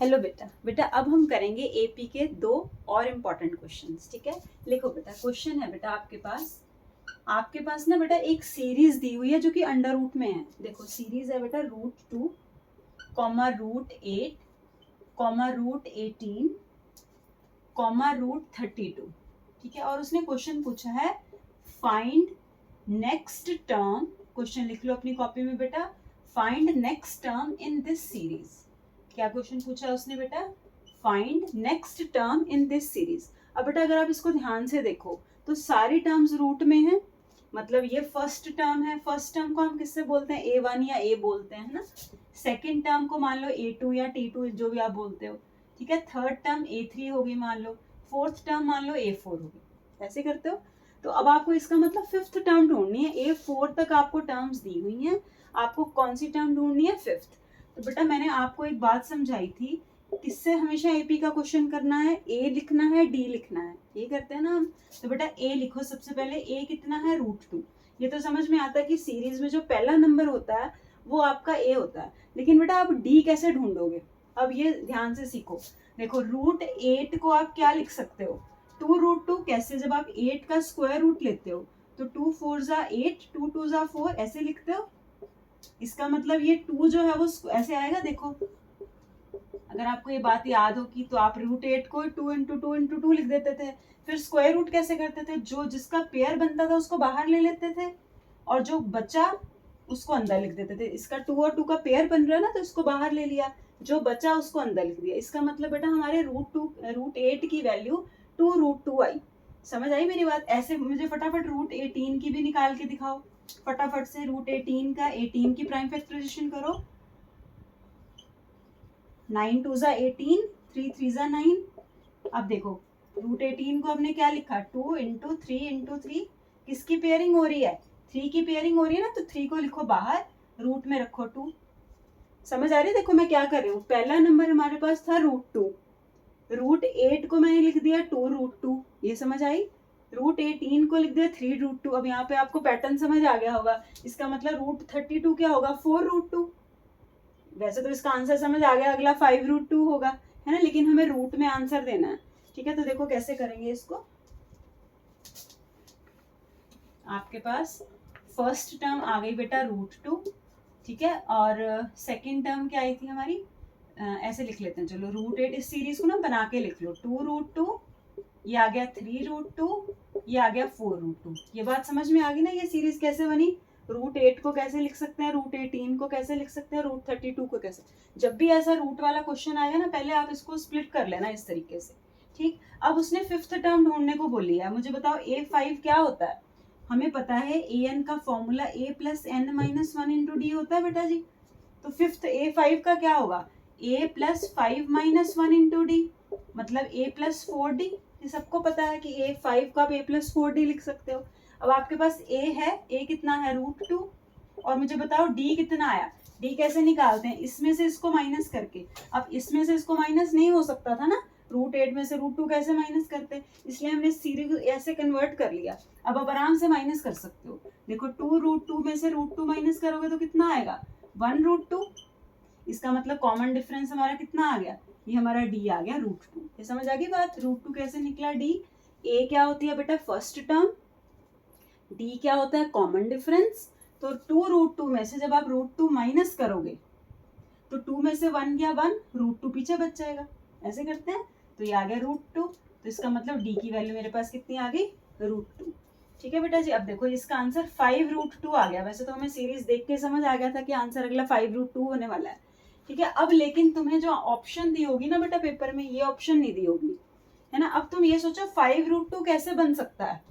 Hello बेटा। बेटा अब हम करेंगे एपी के दो और इम्पोर्टेंट क्वेश्चंस। ठीक है, लिखो बेटा। क्वेश्चन है बेटा आपके पास ना बेटा एक सीरीज दी हुई है जो कि अंडर रूट में है। देखो सीरीज है बेटा √2, √8, √18, √32। ठीक है, और उसने क्वेश्चन पूछा है फाइंड नेक्स्ट टर्म। क्वेश्चन लिख लो अपनी कॉपी में बेटा। Find next term in this series. क्या क्वेश्चन पूछा है उसने बेटा? Find next term in this series. अब बेटा अगर आप इसको ध्यान से देखो तो सारी टर्म्स रूट में है। मतलब ये फर्स्ट टर्म है। फर्स्ट टर्म को हम किससे बोलते हैं? A1 या A बोलते हैं ना। सेकेंड टर्म को मान लो A2 या T2 जो भी आप बोलते हो। ठीक है, थर्ड टर्म A3 होगी मान लो, फोर्थ टर्म मान लो A4 होगी। ऐसे करते हो। तो अब आपको इसका मतलब फिफ्थ टर्म ढूंढनी है। A4 तक आपको टर्म्स दी हुई हैं, आपको कौन सी टर्म ढूंढनी है? फिफ्थ। तो बेटा मैंने आपको एक बात समझाई थी, किससे हमेशा एपी का क्वेश्चन करना है? ए लिखना है, डी लिखना है, ये करते हैं ना हम। तो बेटा ए लिखो सबसे पहले। ए कितना है? √2। ये तो समझ में आता है कि सीरीज में जो पहला नंबर होता है वो आपका ए होता है। लेकिन बेटा आप डी कैसे ढूंढोगे? अब ये ध्यान से सीखो। देखो √8 को आप क्या लिख सकते हो? 2√2। कैसे? जब आप 8 का स्क्वायर रूट लेते हो तो 2 4 जा 8, 2 2 जा 4, ऐसे लिखते हो। इसका मतलब ये 2 जो है वो ऐसे आएगा। देखो अगर आपको ये बात याद हो कि तो आप √8 को 2 × 2 × 2 लिख देते थे। फिर स्क्वायर रूट कैसे करते थे? जो जिसका पेयर बनता था उसको बाहर ले लेते थे और जो बचा उसको अंदर लिख देते थे। इसका 2 और 2 का पेयर बन रहा है ना, तो इसको बाहर ले लिया, जो बचा उसको अंदर लिख दिया। इसका मतलब बेटा हमारे √8 की वैल्यू 2√2 आई। समझ आई मेरी बात? ऐसे मुझे फटाफट √18 की भी निकाल के दिखाओ। फटाफट से √18 का 18 की प्राइम फैक्टराइजेशन करो। 9 2 जा 18, 3 3 जा 9। अब देखो √18 को हमने क्या लिखा? 2 × 3 × 3। किसकी पेयरिंग हो रही है? 3 की पेयरिंग हो रही है ना, तो 3 को लिखो बाहर, रूट में रखो 2। समझ आ रही है? देखो मैं क्या कर रही हूँ। पहला नंबर हमारे पास था √2, √8 को मैंने लिख दिया 2√2। ये समझ आई? √18 को लिख दिया 3√2। अब यहाँ पे आपको पैटर्न समझ आ गया होगा। इसका मतलब √32 क्या होगा? 4√2। वैसे तो इसका आंसर समझ आ गया, अगला 5√2 होगा, है ना। लेकिन हमें रूट में आंसर देना है। ठीक है, तो देखो कैसे करेंगे इसको। आपके पास फर्स्ट टर्म आ गई बेटा √2। ठीक है, और सेकंड टर्म क्या आई थी हमारी? ऐसे लिख लेते हैं, चलो √8। इस सीरीज को ना बना के लिख लो। 2√2, ये आ गया 3√2, ये आ गया 4√2। ये बात समझ में आ गई ना, ये सीरीज कैसे बनी? √8 को कैसे लिख सकते हैं, √18 को कैसे लिख सकते हैं, √32 को कैसे। जब भी ऐसा रूट वाला क्वेश्चन आएगा ना, पहले आप इसको स्प्लिट कर लेना इस तरीके से। ठीक, अब उसने फिफ्थ टर्म ढूंढने को बोल लिया। मुझे बताओ A5 क्या होता है? हमें पता है an का फॉर्मूला a + n - 1 × d होता है बेटा जी। तो फिफ्थ A5 का क्या होगा? a + 5 - 1 × d, मतलब a + 4d। ये सबको पता है कि A5 का आप a + 4d लिख सकते हो। अब आपके पास a है, a कितना है? √2। और मुझे बताओ d कितना आया? d कैसे निकालते हैं? इसमें से इसको माइनस करके। अब इसमें से इसको माइनस नहीं हो सकता था ना, √8 में से √2 कैसे माइनस करते? इसलिए हमने सीरीज ऐसे कन्वर्ट कर लिया। अब आप आराम से माइनस कर सकते हो। देखो 2√2 में से √2 माइनस करोगे तो कितना आएगा? 1√2। इसका मतलब कॉमन डिफरेंस हमारा कितना आ गया? ये हमारा d आ गया √2। ये समझ आ गई बात? √2 कैसे निकला d? a क्या होती है बेटा? First term. d क्या होता है? Common difference. तो 2√2 में से जब आप √2 माइनस करोगे तो 2 में से 1 गया 1, √2 पीछे बच जाएगा। ऐसे करते हैं। तो ये आ गया √2। तो इसका मतलब d की वैल्यू मेरे पास कितनी आ गई? √2। ठीक है बेटा जी। अब देखो इसका आंसर 5√2 आ गया। वैसे तो हमें सीरीज देख के समझ आ गया था कि आंसर अगला 5√2 होने वाला है। ठीक है, अब लेकिन तुम्हें जो ऑप्शन दी होगी ना बेटा पेपर में, ये ऑप्शन नहीं दी होगी, है ना। अब तुम ये सोचो 5√2 कैसे बन सकता है?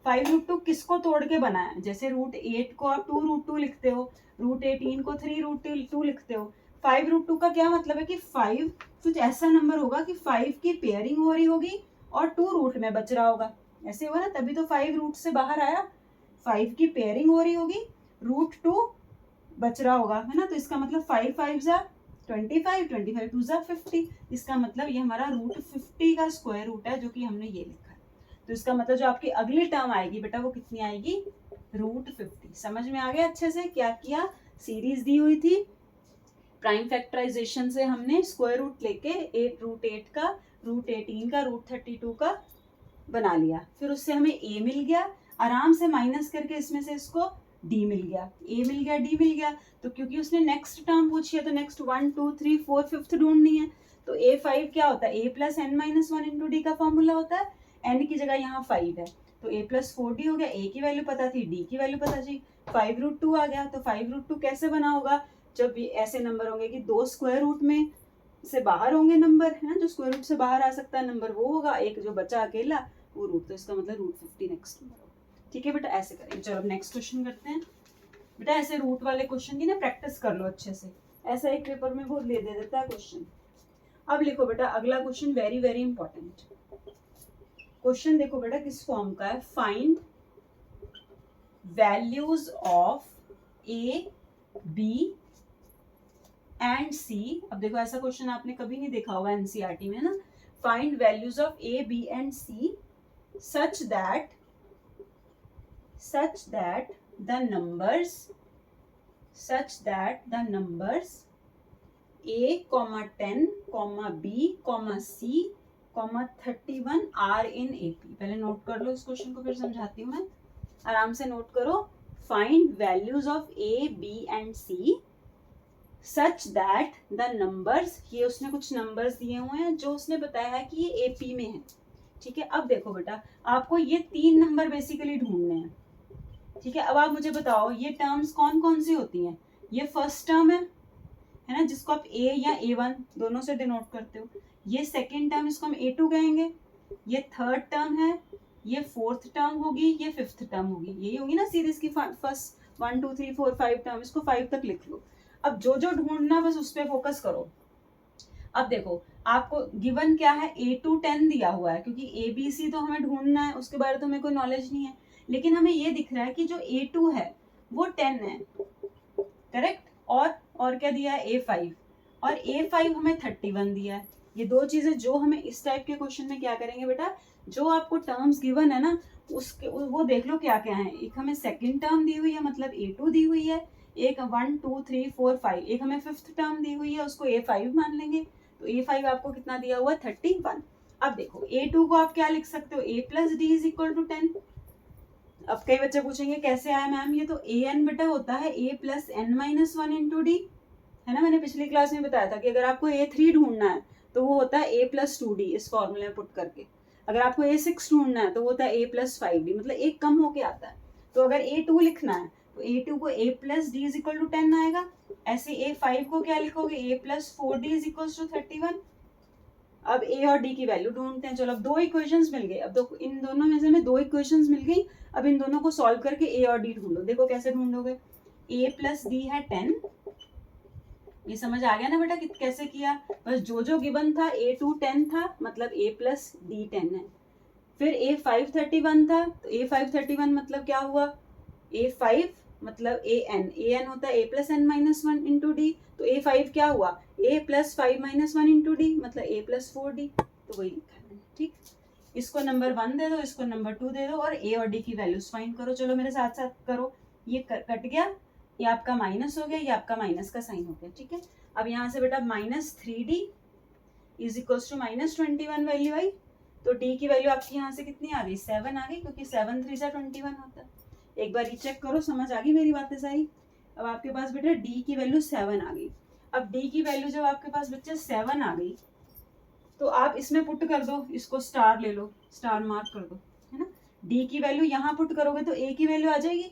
5√2 किसको तोड़ के बना है? जैसे √8 को आप 2√2 लिखते हो, √18 को 3√2 लिखते हो। 5√2 का क्या मतलब है कि 5 कुछ ऐसा नंबर होगा कि 5 की पेयरिंग हो रही होगी और 2 रूट में बच रहा होगा। ऐसे होगा ना, तभी तो 5 रूट से बाहर आया। 5 की पेयरिंग हो रही होगी, √2 बच रहा होगा, है ना। तो इसका मतलब 5 5 जा 25, 25 2 जा 50। इसका मतलब ये हमारा √50 का स्क्वायर रूट है, जो कि हमने ये लिखा है। तो इसका मतलब जो आपकी अगली टर्म आएगी बेटा वो कितनी आएगी? √50। समझ में आ गया अच्छे से? क्या किया? सीरीज दी हुई थी, प्राइम फैक्टराइजेशन से हमने स्क्वायर रूट लेके √8 का, √18 का, √32 का बना लिया, फिर उससे हमें a मिल गया, आराम से माइनस करके इसमें से इसको d मिल गया, a मिल गया, d मिल गया। तो क्योंकि उसने नेक्स्ट टर्म पूछी है तो नेक्स्ट 1 2 3 4 5th ढूंढनी है, तो a5 क्या होता है, a + n - 1 × d का फॉर्मूला होता है, n की जगह यहाँ 5 है तो a + 4d हो गया, a की वैल्यू पता थी, d की वैल्यू पता थी, 5√2 आ गया। तो 5√2 कैसे बना होगा, जब ये ऐसे नंबर होंगे कि दो स्क्वायर रूट में से बाहर होंगे नंबर, है ना, जो स्क्वायर रूट से बाहर आ सकता है नंबर वो होगा, एक जो बचा अकेला वो रूट, तो इसका मतलब √50 नेक्स्ट नंबर होगा। ठीक है बेटा, ऐसे करेंगे। चलो अब नेक्स्ट क्वेश्चन करते हैं। बेटा ऐसे रूट वाले क्वेश्चन की ना प्रैक्टिस कर लो अच्छे से, ऐसा एक पेपर में वो दे देता है क्वेश्चन। अब लिखो बेटा अगला question, very very important question. देखो बेटा किस फॉर्म का है, find values of a b and c। अब देखो ऐसा क्वेश्चन आपने कभी नहीं देखा होगा एनसीईआरटी में ना, find values of a b and c such that the numbers a, 10, b, c, 31 are in AP। पहले नोट कर लो इस क्वेश्चन को, फिर समझाती हूँ मैं, आराम से नोट करो। Find values of a b and c such that the numbers, ये उसने कुछ नंबर्स दिए हुए हैं जो उसने बताया है कि ये एपी में है। ठीक है, अब देखो बेटा आपको ये 3 नंबर बेसिकली ढूंढने हैं। ठीक है, अब आप मुझे बताओ ये टर्म्स कौन कौन सी होती हैं। ये फर्स्ट टर्म है ना, जिसको आप a या a1 दोनों से डिनोट करते हो। ये सेकेंड टर्म, इसको हम a2 कहेंगे। ये थर्ड टर्म है, ये फोर्थ टर्म होगी, ये फिफ्थ टर्म होगी। यही होगी ना सीरीज की फर्स्ट 1 2 3 4 5 टर्म, इसको 5 तक लिख लो। अब जो जो ढूंढना बस उस पर फोकस करो। अब देखो आपको गिवन क्या है, a to 10 दिया हुआ है, क्योंकि a b c तो हमें ढूंढना है, उसके बारे में तो हमें कोई नॉलेज नहीं है, लेकिन हमें ये दिख रहा है कि जो a2 है वो 10 है, करेक्ट। और क्या दिया है, a5, और a5 हमें 31 दिया है। ये दो चीजें जो हमें इस टाइप के क्वेश्चन में क्या करेंगे बेटा, जो आपको टर्म्स गिवन है ना उसके वो देख लो क्या क्या है। एक हमें सेकंड टर्म दी हुई है, मतलब a2 दी हुई है, एक 1 2 3 4 5, एक हमें फिफ्थ टर्म दी हुई है, उसको a5 मान लेंगे। तो a5 आपको कितना दिया हुआ है, 31। अब देखो a2 को आप क्या लिख सकते हो, a + d = 10। अब कई बच्चे पूछेंगे कैसे आया मैम ये, तो an बेटा होता है a + n - 1 × d, है ना। मैंने पिछली क्लास में बताया था कि अगर आपको a3 ढूंढना है तो वो होता है a + 2d इस फॉर्मूले में पुट करके। अगर आपको a6 ढूंढना है तो वो होता है a + 5d, मतलब एक कम होके आता है। तो अगर a2 लिखना है तो a2 को a + d = 10 आएगा। ऐसे a5 को क्या लिखोगे, a + 4d = 31। अब a और d की वैल्यू ढूंढते हैं। चलो अब 2 इक्वेशंस मिल गए। अब इन दोनों में से हमें 2 इक्वेशंस मिल गई। अब इन दोनों को सॉल्व करके a और d ढूंढो। देखो कैसे ढूंढोगे, a + d है 10, ये समझ आ गया ना बेटा कि कैसे किया। बस जो जो गिवन था a2 10 था, मतलब a + d 10 है। फिर a5 31 था, तो a5 31 मतलब क्या हुआ, a5 मतलब an होता है a + n - 1 × d, तो a5 क्या हुआ, a + 5 - 1 × d, मतलब a + 4d। तो वही लिखा है मैंने। ठीक, इसको नंबर 1 दे दो, इसको नंबर 2 दे दो, और a और d की वैल्यूज फाइंड करो। चलो मेरे साथ साथ करो, ये कट गया, ये आपका माइनस हो गया, ये आपका माइनस का साइन हो गया। ठीक है, अब यहाँ से बेटा -3d = -21 वैल्यू आई, तो d की वैल्यू आपकी यहाँ से कितनी आ गई, 7 आ गई, क्योंकि 7 3 = 21 होता है। एक बार चेक करो, समझ आ गई मेरी बातें सारी। अब आपके पास बेटा d की वैल्यू 7 आ गई। अब d की वैल्यू जब आपके पास बच्चे 7 आ गई तो आप इसमें पुट कर दो, इसको स्टार ले लो, स्टार मार्क कर दो, है ना। d की वैल्यू यहाँ पुट करोगे तो a की वैल्यू आ जाएगी,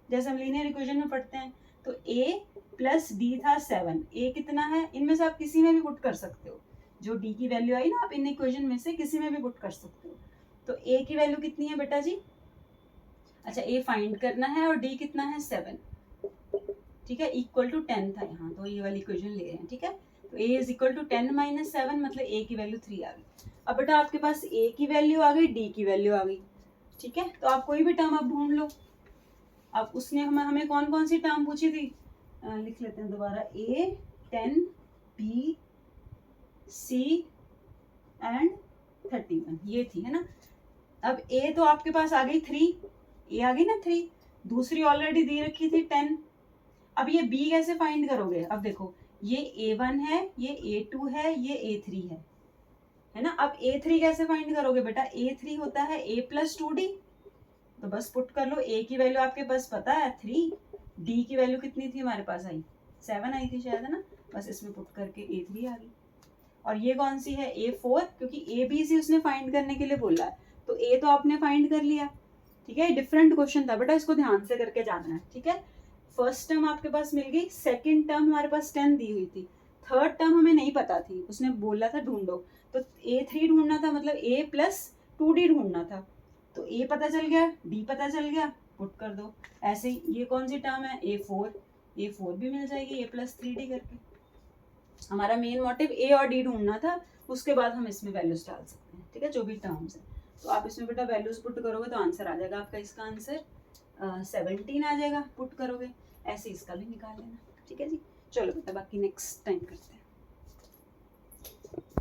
जैसे हम लीनियर इक्वेशन में पढ़ते हैं। तो a + d था 7, a कितना है, इनमें से आप किसी में भी पुट कर सकते हो। जो d की वैल्यू आई ना, आप इन इक्वेशन में से किसी में भी पुट कर सकते हो। तो a की वैल्यू कितनी है बेटा जी, अच्छा a फाइंड करना है, और d कितना है 7। ठीक है, = 10 था यहाँ, तो ये वाली इक्वेशन ले रहे हैं। ठीक है, तो a = 10 - 7, मतलब a की वैल्यू 3 आ गई। अब बेटा आपके पास a की वैल्यू आ गई, d की वैल्यू आ गई। ठीक है, तो आप कोई भी टर्म आप ढूंढ लो। अब उसने हमें कौन कौन सी टर्म पूछी थी, लिख लेते हैं दोबारा, a 10 b c एंड 31, ये थी, है ना। अब a तो आपके पास आ गई 3, a आ गई ना 3, दूसरी ऑलरेडी दी रखी थी 10। अब ये b कैसे फाइंड करोगे, अब देखो ये A1 है, ये A2 है, ये A3 है ना। अब A3 कैसे फाइंड करोगे बेटा, A3 होता है A प्लस 2D, तो बस पुट कर लो। A की वैल्यू आपके पास पता है 3, D की वैल्यू कितनी थी हमारे पास आई 7 आई थी शायद, है ना। बस इसमें पुट करके A3 आ गई। और ये कौन सी है A4, क्योंकि ABC उसने फाइंड करने के लिए बोला है, तो A तो आपने फाइंड कर लिया। ठीक है, डिफरेंट क्वेश्चन था बेटा, इसको ध्यान से करके जाना है। ठीक है, फर्स्ट टर्म आपके पास मिल गई, सेकंड टर्म हमारे पास 10 दी हुई थी, थर्ड टर्म हमें नहीं पता थी, उसने बोला था ढूंढो, तो A3 ढूंढना था, मतलब A प्लस 2D ढूंढना था। तो A पता चल गया, D पता चल गया, पुट कर दो। ऐसे ही ये कौन सी टर्म है A4 भी मिल जाएगी A प्लस 3D करके। हमारा मेन मोटिव A और D ढूंढना था, उसके बाद हम इसमें वैल्यूज डाल सकते हैं। ठीक है, जो भी टर्म्स है, तो आप इसमें बेटा वैल्यूज पुट करोगे तो आंसर आ जाएगा आपका, इसका आंसर 17 आ जाएगा, पुट करोगे। ऐसे इसका भी निकाल लेना। ठीक है जी, चलो बेटा बाकी नेक्स्ट टाइम करते हैं।